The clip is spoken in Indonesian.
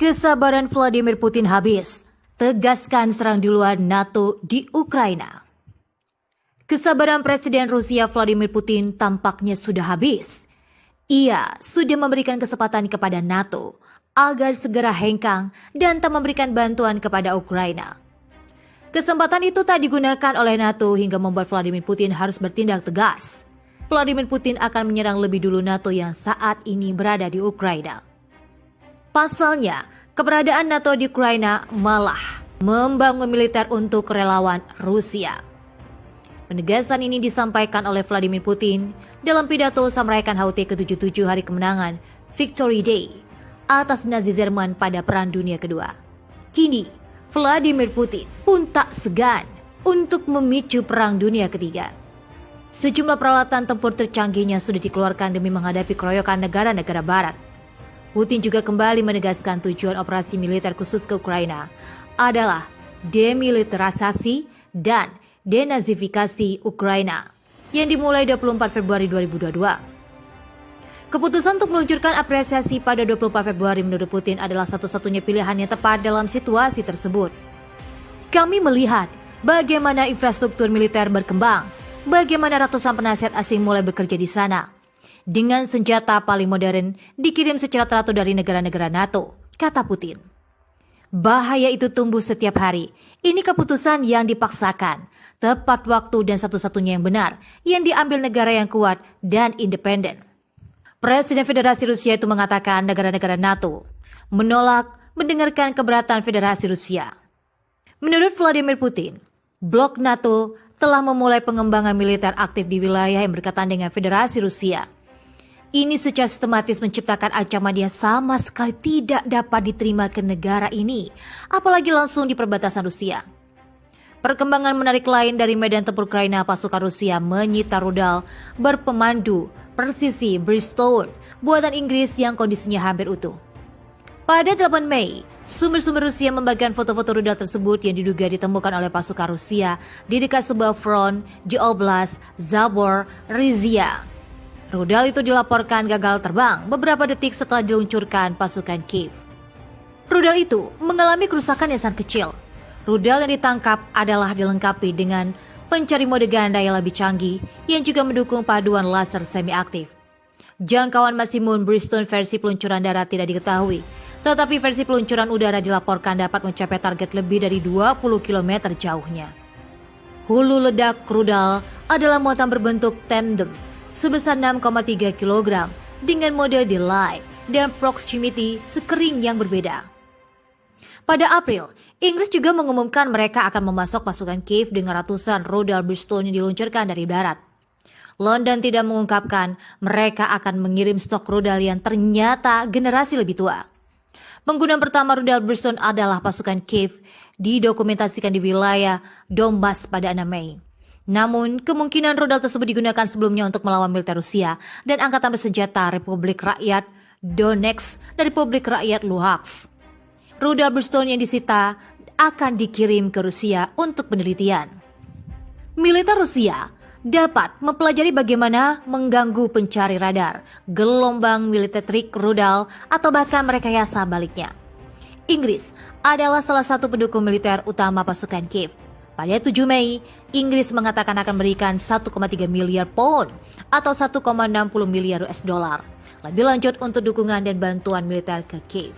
Kesabaran Vladimir Putin habis, tegaskan serang duluan NATO di Ukraina. Kesabaran Presiden Rusia Vladimir Putin tampaknya sudah habis. Ia sudah memberikan kesempatan kepada NATO agar segera hengkang dan tak memberikan bantuan kepada Ukraina. Kesempatan itu tak digunakan oleh NATO hingga membuat Vladimir Putin harus bertindak tegas. Vladimir Putin akan menyerang lebih dulu NATO yang saat ini berada di Ukraina. Pasalnya, keberadaan NATO di Ukraina malah membangun militer untuk relawan Rusia. Penegasan ini disampaikan oleh Vladimir Putin dalam pidato saat merayakan HUT ke-77 Hari Kemenangan Victory Day atas Nazi Jerman pada Perang Dunia Kedua. Kini, Vladimir Putin pun tak segan untuk memicu Perang Dunia Ketiga. Sejumlah peralatan tempur tercanggihnya sudah dikeluarkan demi menghadapi keroyokan negara-negara barat. Putin juga kembali menegaskan tujuan operasi militer khusus ke Ukraina adalah demilitarisasi dan denazifikasi Ukraina yang dimulai 24 Februari 2022. Keputusan untuk meluncurkan apresiasi pada 24 Februari menurut Putin adalah satu-satunya pilihan yang tepat dalam situasi tersebut. Kami melihat bagaimana infrastruktur militer berkembang, bagaimana ratusan penasihat asing mulai bekerja di sana, dengan senjata paling modern dikirim secara teratur dari negara-negara NATO, kata Putin. Bahaya itu tumbuh setiap hari. Ini keputusan yang dipaksakan, tepat waktu dan satu-satunya yang benar, yang diambil negara yang kuat dan independen. Presiden Federasi Rusia itu mengatakan negara-negara NATO menolak mendengarkan keberatan Federasi Rusia. Menurut Vladimir Putin, blok NATO telah memulai pengembangan militer aktif di wilayah yang berdekatan dengan Federasi Rusia. Ini secara sistematis menciptakan ancaman yang sama sekali tidak dapat diterima ke negara ini, apalagi langsung di perbatasan Rusia. Perkembangan menarik lain dari medan tempur Ukraina, pasukan Rusia menyita rudal berpemandu persisi Bridgestone buatan Inggris yang kondisinya hampir utuh. Pada 8 Mei, sumber-sumber Rusia membagikan foto-foto rudal tersebut yang diduga ditemukan oleh pasukan Rusia di dekat sebuah front di Oblast Zaporizhzhia. Rudal itu dilaporkan gagal terbang beberapa detik setelah diluncurkan pasukan Kiev. Rudal itu mengalami kerusakan yang sangat kecil. Rudal yang ditangkap adalah dilengkapi dengan pencari mode ganda yang lebih canggih yang juga mendukung paduan laser semi-aktif. Jangkauan maksimum Bridgestone versi peluncuran darat tidak diketahui, tetapi versi peluncuran udara dilaporkan dapat mencapai target lebih dari 20 km jauhnya. Hulu ledak rudal adalah muatan berbentuk tandem sebesar 6,3 kg dengan mode delay dan proximity sekering yang berbeda. Pada April, Inggris juga mengumumkan mereka akan memasok pasukan Kiev dengan ratusan rudal Bridgestone yang diluncurkan dari darat. London tidak mengungkapkan mereka akan mengirim stok rudal yang ternyata generasi lebih tua. Penggunaan pertama rudal Bridgestone adalah pasukan Kiev didokumentasikan di wilayah Donbas pada 6 Mei. Namun, kemungkinan rudal tersebut digunakan sebelumnya untuk melawan militer Rusia dan Angkatan Bersenjata Republik Rakyat Donetsk dan Republik Rakyat Luhansk. Rudal Bridgestone yang disita akan dikirim ke Rusia untuk penelitian. Militer Rusia dapat mempelajari bagaimana mengganggu pencari radar, gelombang militer trik rudal, atau bahkan merekayasa baliknya. Inggris adalah salah satu pendukung militer utama pasukan Kiev. Pada 7 Mei, Inggris mengatakan akan memberikan 1,3 miliar pound atau 1,60 miliar US dollar lebih lanjut untuk dukungan dan bantuan militer ke Kiev.